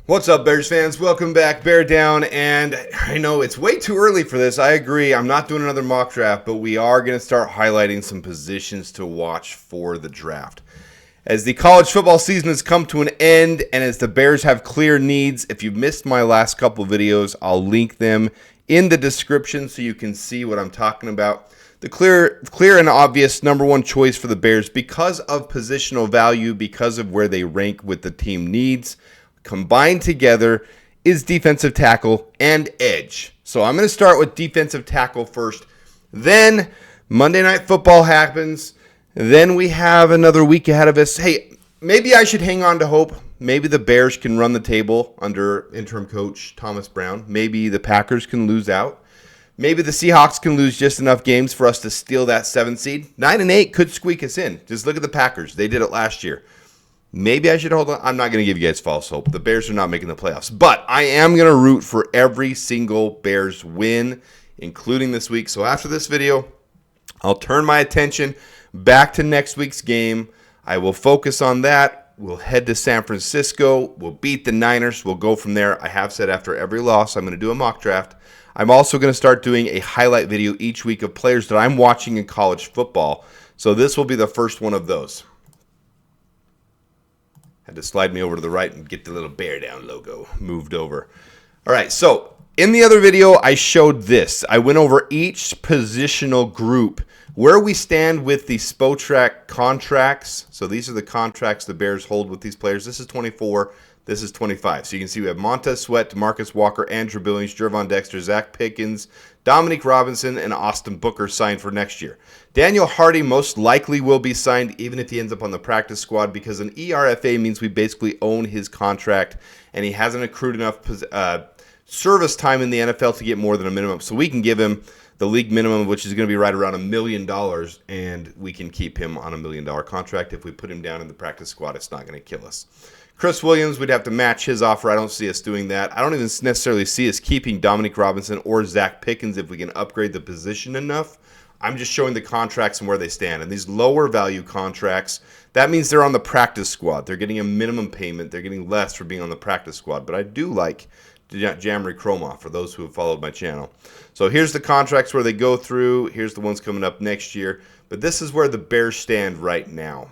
What's up, Bears fans? Welcome back, Bear Down. And I know it's way too early for this. I agree. I'm not doing another mock draft, but we are going to start highlighting some positions to watch for the draft. As the college football season has come to an end, and as the Bears have clear needs, if you've missed my last couple videos, I'll link them in the description so you can see what I'm talking about. The clear and obvious number one choice for the Bears because of positional value, because of where they rank with the team needs, combined together is defensive tackle and edge. So I'm going to start with defensive tackle first. Then Monday Night Football happens. Then we have another week ahead of us. Hey, maybe I should hang on to hope. Maybe the Bears can run the table under interim coach Thomas Brown. Maybe the Packers can lose out. Maybe the Seahawks can lose just enough games for us to steal that 7th seed. 9-8 could squeak us in. Just look at the Packers. They did it last year. Maybe I should hold on. I'm not going to give you guys false hope. The Bears are not making the playoffs. But I am going to root for every single Bears win, including this week. So after this video, I'll turn my attention back to next week's game. I will focus on that. We'll head to San Francisco. We'll beat the Niners. We'll go from there. I have said after every loss, I'm going to do a mock draft. I'm also going to start doing a highlight video each week of players that I'm watching in college football. So this will be the first one of those. Had to slide me over to the right and get the little Bear Down logo moved over. All right, so in the other video, I showed this. I went over each positional group, where we stand with the Spotrac contracts. So these are the contracts the Bears hold with these players. This is 24. This is 25. So you can see we have Montez Sweat, DeMarcus Walker, Andrew Billings, Gervon Dexter, Zach Pickens, Dominique Robinson, and Austin Booker signed for next year. Daniel Hardy most likely will be signed even if he ends up on the practice squad because an ERFA means we basically own his contract and he hasn't accrued enough service time in the NFL to get more than a minimum. So we can give him the league minimum, which is going to be right around $1 million, and we can keep him on $1 million contract. If we put him down in the practice squad, it's not going to kill us. Chris Williams, we'd have to match his offer. I don't see us doing that. I don't even necessarily see us keeping Dominique Robinson or Zach Pickens if we can upgrade the position enough. I'm just showing the contracts and where they stand. And these lower value contracts, that means they're on the practice squad. They're getting a minimum payment. They're getting less for being on the practice squad. But I do like Jamry Chroma for those who have followed my channel. So here's the contracts where they go through. Here's the ones coming up next year. But this is where the Bears stand right now.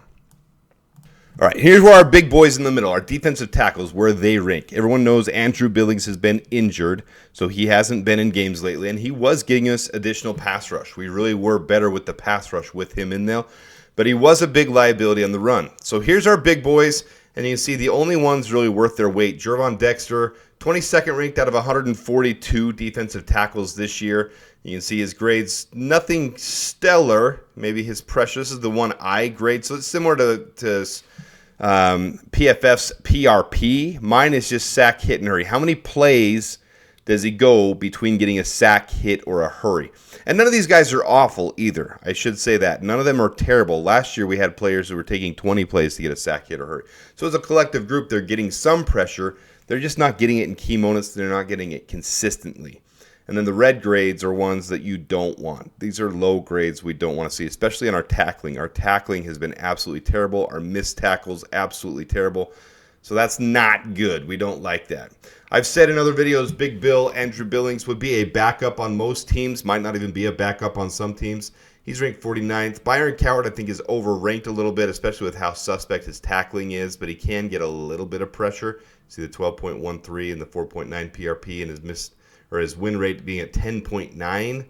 All right, here's where our big boys in the middle, our defensive tackles, where they rank. Everyone knows Andrew Billings has been injured, so he hasn't been in games lately, and he was getting us additional pass rush. We really were better with the pass rush with him in there, but he was a big liability on the run. So here's our big boys, and you can see the only ones really worth their weight. Gervon Dexter, 22nd ranked out of 142 defensive tackles this year. You can see his grades, nothing stellar. Maybe his pressure. This is the 1I grade, so it's similar to PFF's PRP. Mine is just sack, hit, and hurry. How many plays does he go between getting a sack, hit, or a hurry? And none of these guys are awful either. I should say that. None of them are terrible. Last year we had players who were taking 20 plays to get a sack, hit, or hurry. So as a collective group, they're getting some pressure. They're just not getting it in key moments. They're not getting it consistently. And then the red grades are ones that you don't want. These are low grades we don't want to see, especially in our tackling. Our tackling has been absolutely terrible. Our missed tackles, absolutely terrible. So that's not good. We don't like that. I've said in other videos, Big Bill, Andrew Billings would be a backup on most teams. Might not even be a backup on some teams. He's ranked 49th. Byron Cowart, I think, is overranked a little bit, especially with how suspect his tackling is, but he can get a little bit of pressure. See the 12.13 and the 4.9 PRP and his win rate being at 10.9.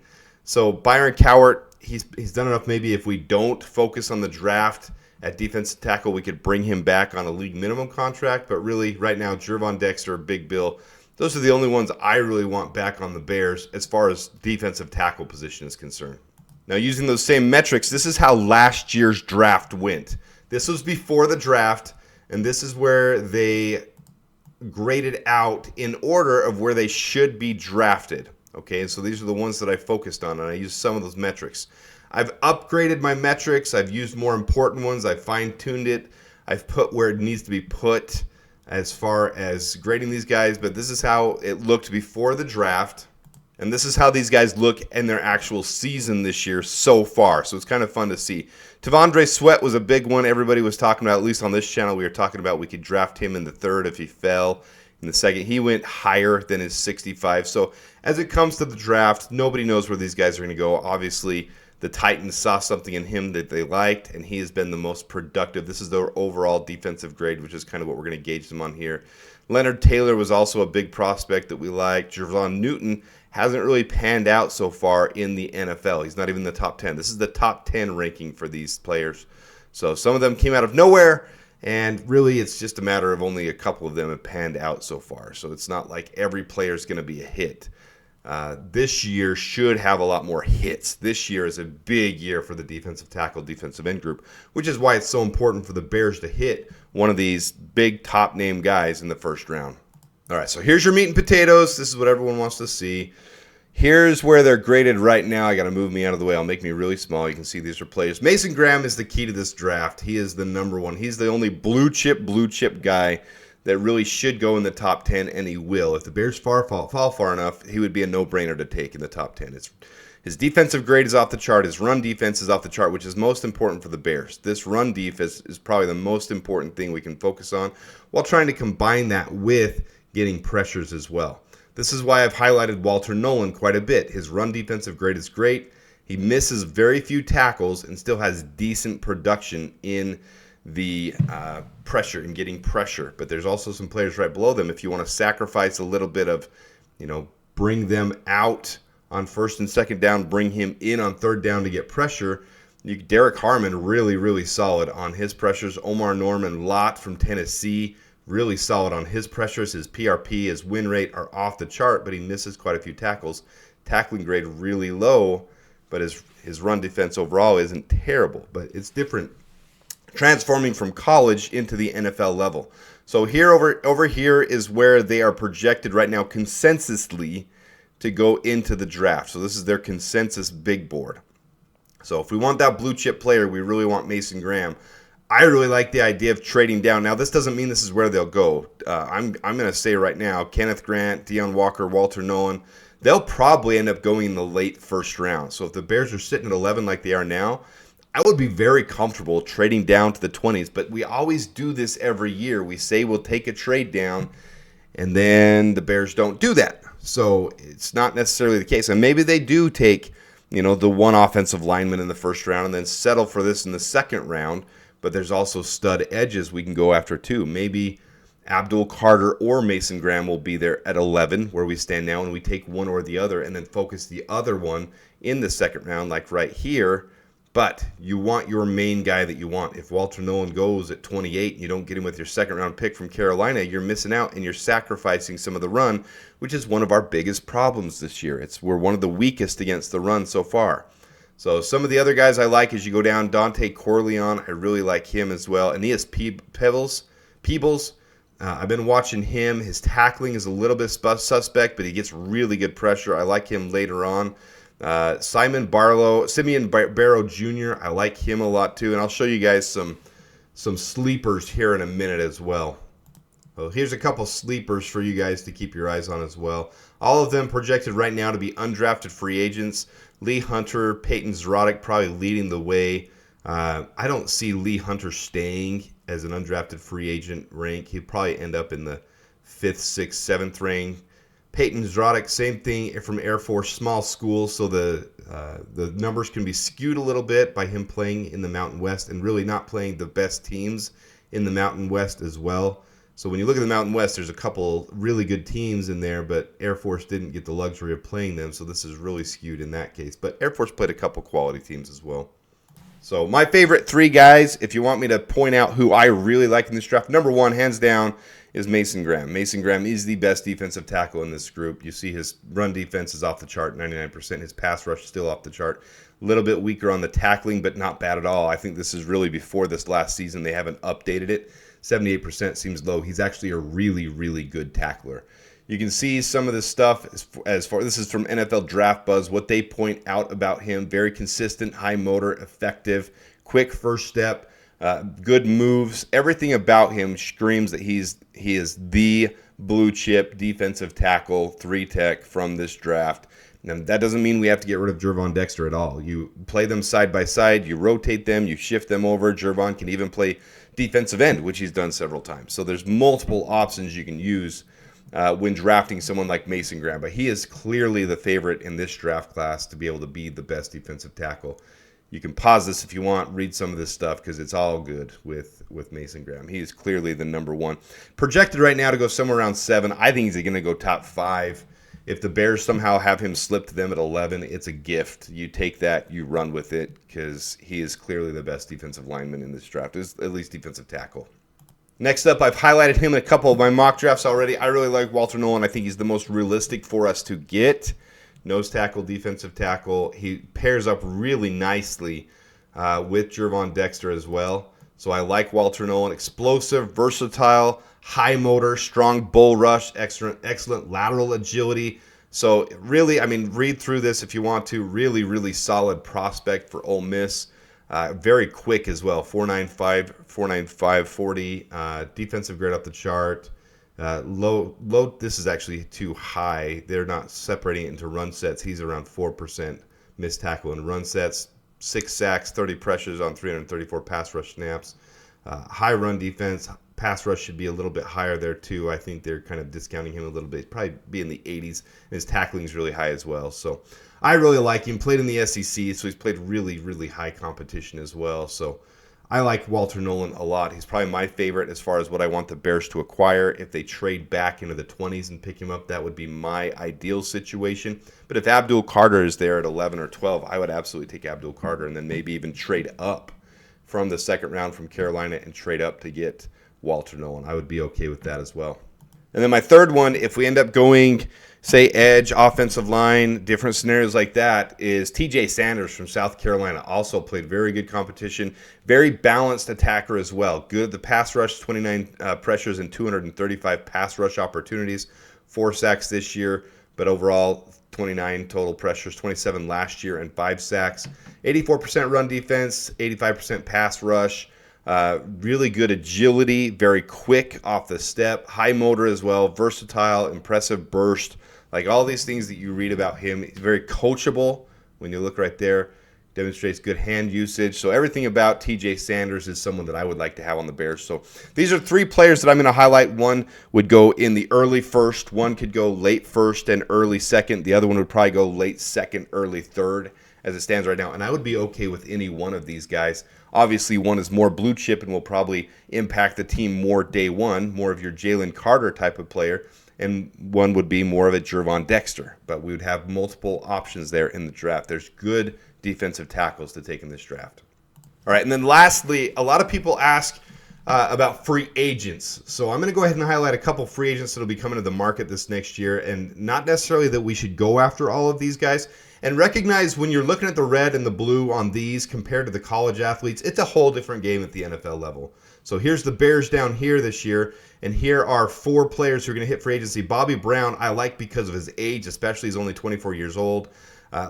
So Byron Cowart, he's done enough. Maybe if we don't focus on the draft at defensive tackle, we could bring him back on a league minimum contract. But really, right now, Gervon Dexter, Big Bill, those are the only ones I really want back on the Bears as far as defensive tackle position is concerned. Now, using those same metrics, this is how last year's draft went. This was before the draft, and this is where they graded out in order of where they should be drafted. Okay, and so these are the ones that I focused on, and I used some of those metrics. I've upgraded my metrics. I've used more important ones. I've fine-tuned it. I've put where it needs to be put as far as grading these guys, but this is how it looked before the draft, and this is how these guys look in their actual season this year so far, so it's kind of fun to see. Tavondre Sweat was a big one everybody was talking about, at least on this channel. We were talking about we could draft him in the third if he fell. in the second. He went higher than his 65. So as it comes to the draft, nobody knows where these guys are going to go. Obviously, the Titans saw something in him that they liked, and he has been the most productive. This is their overall defensive grade, which is kind of what we're going to gauge them on here. Leonard Taylor was also a big prospect that we liked. Javon Newton hasn't really panned out so far in the NFL. He's not even in the top 10. This is the top 10 ranking for these players. So some of them came out of nowhere, and really it's just a matter of only a couple of them have panned out so far. So it's not like every player is going to be a hit. This year should have a lot more hits. This year is a big year for the defensive tackle, defensive end group, which is why it's so important for the Bears to hit one of these big top name guys in the first round. All right, so here's your meat and potatoes. This is what everyone wants to see. Here's where they're graded right now. I got to move me out of the way. I'll make me really small. You can see these are players. Mason Graham is the key to this draft. He is the number one. He's the only blue chip guy that really should go in the top 10, and he will. If the Bears fall far enough, he would be a no-brainer to take in the top 10. His defensive grade is off the chart. His run defense is off the chart, which is most important for the Bears. This run defense is probably the most important thing we can focus on while trying to combine that with getting pressures as well. This is why I've highlighted Walter Nolan quite a bit. His run defensive grade is great. He misses very few tackles and still has decent production in the pressure and getting pressure. But there's also some players right below them. If you want to sacrifice a little bit of, bring them out on first and second down, bring him in on third down to get pressure. Derek Harmon, really, really solid on his pressures. Omar Norman Lott from Tennessee, really solid on his pressures. His PRP, his win rate are off the chart, but he misses quite a few tackles. Tackling grade really low, but his run defense overall isn't terrible. But it's different transforming from college into the NFL level. So here over here is where they are projected right now consensusly to go into the draft. So this is their consensus big board. So if we want that blue chip player, we really want Mason Graham. I really like the idea of trading down. Now, this doesn't mean this is where they'll go. I'm going to say right now, Kenneth Grant, Deion Walker, Walter Nolan, they'll probably end up going in the late first round. So if the Bears are sitting at 11 like they are now, I would be very comfortable trading down to the 20s. But we always do this every year. We say we'll take a trade down, and then the Bears don't do that. So it's not necessarily the case. And maybe they do take, the one offensive lineman in the first round and then settle for this in the second round. But there's also stud edges we can go after too. Maybe Abdul Carter or Mason Graham will be there at 11, where we stand now, and we take one or the other and then focus the other one in the second round, like right here. But you want your main guy that you want. If Walter Nolan goes at 28 and you don't get him with your second round pick from Carolina, you're missing out and you're sacrificing some of the run, which is one of our biggest problems this year. We're one of the weakest against the run so far. So some of the other guys I like as you go down, Dante Corleone, I really like him as well. Aeneas Peebles, I've been watching him. His tackling is a little bit suspect, but he gets really good pressure. I like him later on. Simeon Barrow Jr., I like him a lot too. And I'll show you guys some sleepers here in a minute as well. So here's a couple sleepers for you guys to keep your eyes on as well. All of them projected right now to be undrafted free agents. Lee Hunter, Peyton Zrodek probably leading the way. I don't see Lee Hunter staying as an undrafted free agent rank. He'd probably end up in the 5th, 6th, 7th rank. Peyton Zrodek, same thing from Air Force, small school, so the numbers can be skewed a little bit by him playing in the Mountain West and really not playing the best teams in the Mountain West as well. So when you look at the Mountain West, there's a couple really good teams in there, but Air Force didn't get the luxury of playing them, so this is really skewed in that case. But Air Force played a couple quality teams as well. So my favorite three guys, if you want me to point out who I really like in this draft, number one, hands down, is Mason Graham. Mason Graham is the best defensive tackle in this group. You see his run defense is off the chart, 99%. His pass rush is still off the chart. A little bit weaker on the tackling, but not bad at all. I think this is really before this last season. They haven't updated it. 78% seems low. He's actually a really, really good tackler. You can see some of this stuff as far, this is from NFL Draft Buzz, what they point out about him. Very consistent, high motor, effective, quick first step, good moves. Everything about him screams that he is the blue chip defensive tackle, 3-tech from this draft. And that doesn't mean we have to get rid of Gervon Dexter at all. You play them side by side, you rotate them, you shift them over. Gervon can even play defensive end, which he's done several times. So there's multiple options you can use when drafting someone like Mason Graham. But he is clearly the favorite in this draft class to be able to be the best defensive tackle. You can pause this if you want, read some of this stuff because it's all good with Mason Graham. He is clearly the number one. Projected right now to go somewhere around 7. I think he's going to go top 5. If the Bears somehow have him slip to them at 11, it's a gift. You take that, you run with it because he is clearly the best defensive lineman in this draft, at least defensive tackle. Next up, I've highlighted him in a couple of my mock drafts already. I really like Walter Nolen. I think he's the most realistic for us to get. Nose tackle, defensive tackle. He pairs up really nicely with Gervon Dexter as well. So I like Walter Nolen. Explosive, versatile, high motor, strong bull rush, excellent lateral agility. So really, I mean, read through this if you want to. Really, really solid prospect for Ole Miss. Very quick as well. 4.95, 40. Defensive grade up the chart. Low. This is actually too high. They're not separating it into run sets. He's around 4% missed tackle in run sets. 6 sacks, 30 pressures on 334 pass rush snaps. High run defense. Pass rush should be a little bit higher there too. I think they're kind of discounting him a little bit. Probably be in the 80s. And his tackling is really high as well. So I really like him. Played in the SEC, so he's played really, really high competition as well. So I like Walter Nolen a lot. He's probably my favorite as far as what I want the Bears to acquire. If they trade back into the 20s and pick him up, that would be my ideal situation. But if Abdul Carter is there at 11 or 12, I would absolutely take Abdul Carter and then maybe even trade up from the second round from Carolina and trade up to get Walter Nolen. I would be okay with that as well. And then my third one, if we end up going, say, edge, offensive line, different scenarios like that, is TJ Sanders from South Carolina. Also played very good competition. Very balanced attacker as well. Good at the pass rush, 29 pressures and 235 pass rush opportunities. 4 sacks this year, but overall 29 total pressures, 27 last year, and 5 sacks. 84% run defense, 85% pass rush. Really good agility, very quick off the step, high motor as well, versatile, impressive burst. Like all these things that you read about him, he's very coachable. When you look right there, demonstrates good hand usage. So everything about TJ Sanders is someone that I would like to have on the Bears. So these are 3 players that I'm going to highlight. One would go in the early first. One could go late first and early second. The other one would probably go late second, early third as it stands right now. And I would be okay with any one of these guys. Obviously, one is more blue chip and will probably impact the team more day one, more of your Jalen Carter type of player. And one would be more of a Gervon Dexter. But we would have multiple options there in the draft. There's good defensive tackles to take in this draft. All right, and then lastly, a lot of people ask about free agents. So I'm going to go ahead and highlight a couple free agents that will be coming to the market this next year. And not necessarily that we should go after all of these guys. And recognize when you're looking at the red and the blue on these compared to the college athletes, it's a whole different game at the NFL level. So here's the Bears down here this year, and here are 4 players who are going to hit free agency. Bobby Brown, I like because of his age, especially he's only 24 years old.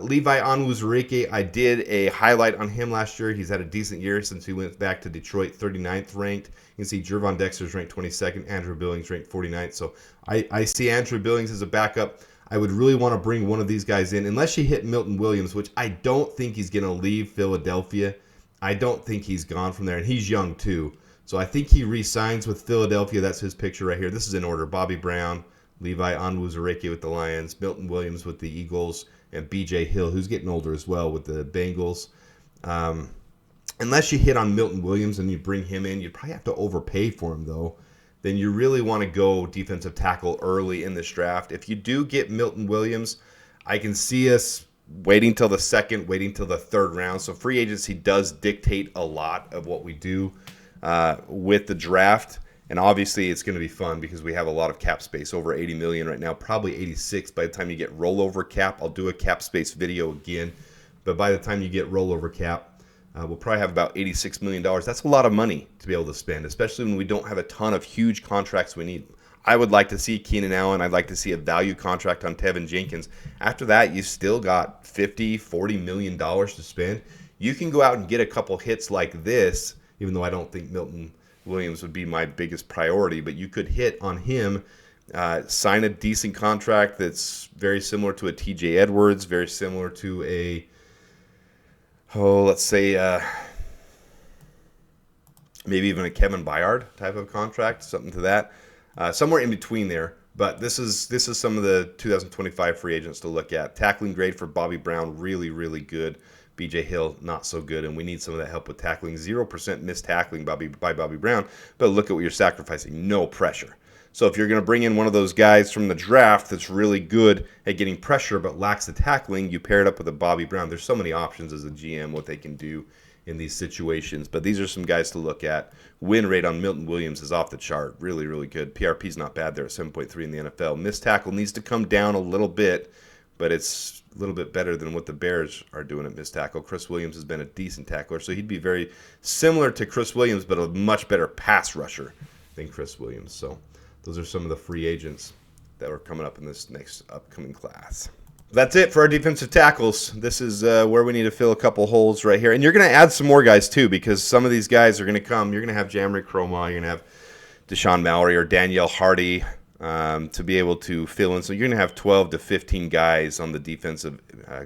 Levi Onwuzurike, I did a highlight on him last year. He's had a decent year since he went back to Detroit, 39th ranked. You can see Gervon Dexter's ranked 22nd, Andrew Billings ranked 49th. So I see Andrew Billings as a backup. I would really want to bring one of these guys in, unless you hit Milton Williams, which I don't think he's going to leave Philadelphia. I don't think he's gone from there, and he's young too. So I think he re-signs with Philadelphia. That's his picture right here. This is in order. Bobby Brown, Levi Onwuzurike with the Lions, Milton Williams with the Eagles, and B.J. Hill, who's getting older as well with the Bengals. Unless you hit on Milton Williams and you bring him in, you'd probably have to overpay for him, though. Then you really want to go defensive tackle early in this draft. If you do get Milton Williams, I can see us waiting till the second, waiting till the third round. So free agency does dictate a lot of what we do with the draft. And obviously it's going to be fun because we have a lot of cap space, over 80 million right now, probably 86 by the time you get rollover cap. I'll do a cap space video again. But by the time you get rollover cap, we'll probably have about $86 million. That's a lot of money to be able to spend, especially when we don't have a ton of huge contracts we need. I would like to see Keenan Allen. I'd like to see a value contract on Tevin Jenkins. After that, you still got $40 million to spend. You can go out and get a couple hits like this, even though I don't think Milton Williams would be my biggest priority, but you could hit on him, sign a decent contract that's very similar to a TJ Edwards, very similar to a let's say maybe even a Kevin Byard type of contract, something to that. Somewhere in between there But this is some of the 2025 free agents to look at. Tackling grade for Bobby Brown, really, really good. BJ Hill, not so good, and we need some of that help with tackling. 0% missed tackling by Bobby Brown, but look at what you're sacrificing. No pressure. So if you're going to bring in one of those guys from the draft that's really good at getting pressure but lacks the tackling, you pair it up with a Bobby Brown. There's so many options as a GM what they can do in these situations, but these are some guys to look at. Win rate on Milton Williams is off the chart. Really, really good. PRP's not bad there at 7.3 in the NFL. Missed tackle needs to come down a little bit, but it's a little bit better than what the Bears are doing at missed tackle. Chris Williams has been a decent tackler, so he'd be very similar to Chris Williams, but a much better pass rusher than Chris Williams. So those are some of the free agents that are coming up in this next upcoming class. That's it for our defensive tackles. This is where we need to fill a couple holes right here. And you're going to add some more guys, too, because some of these guys are going to come. You're going to have Jamrick Croma. You're going to have Deshaun Mallory or Danielle Hardy to be able to fill in. So you're going to have 12 to 15 guys on the defensive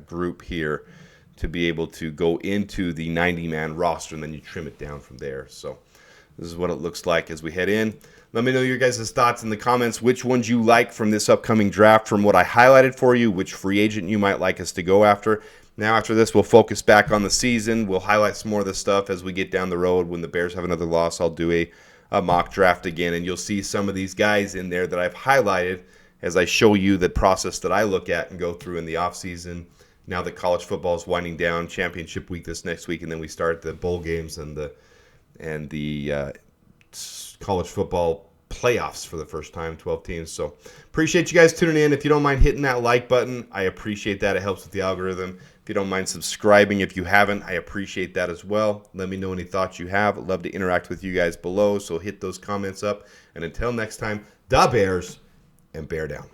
group here to be able to go into the 90-man roster, and then you trim it down from there. So this is what it looks like as we head in. Let me know your guys' thoughts in the comments, which ones you like from this upcoming draft, from what I highlighted for you, which free agent you might like us to go after. Now, after this, we'll focus back on the season. We'll highlight some more of this stuff as we get down the road. When the Bears have another loss, I'll do a mock draft again, and you'll see some of these guys in there that I've highlighted as I show you the process that I look at and go through in the offseason. Now that college football is winding down, championship week this next week, and then we start the bowl games and the college football playoffs for the first time, 12 teams. So appreciate you guys tuning in. If you don't mind hitting that like button, I appreciate that. It helps with the algorithm. If you don't mind subscribing, if you haven't, I appreciate that as well. Let me know any thoughts you have. I'd love to interact with you guys below, so hit those comments up. And until next time, da Bears, and bear down.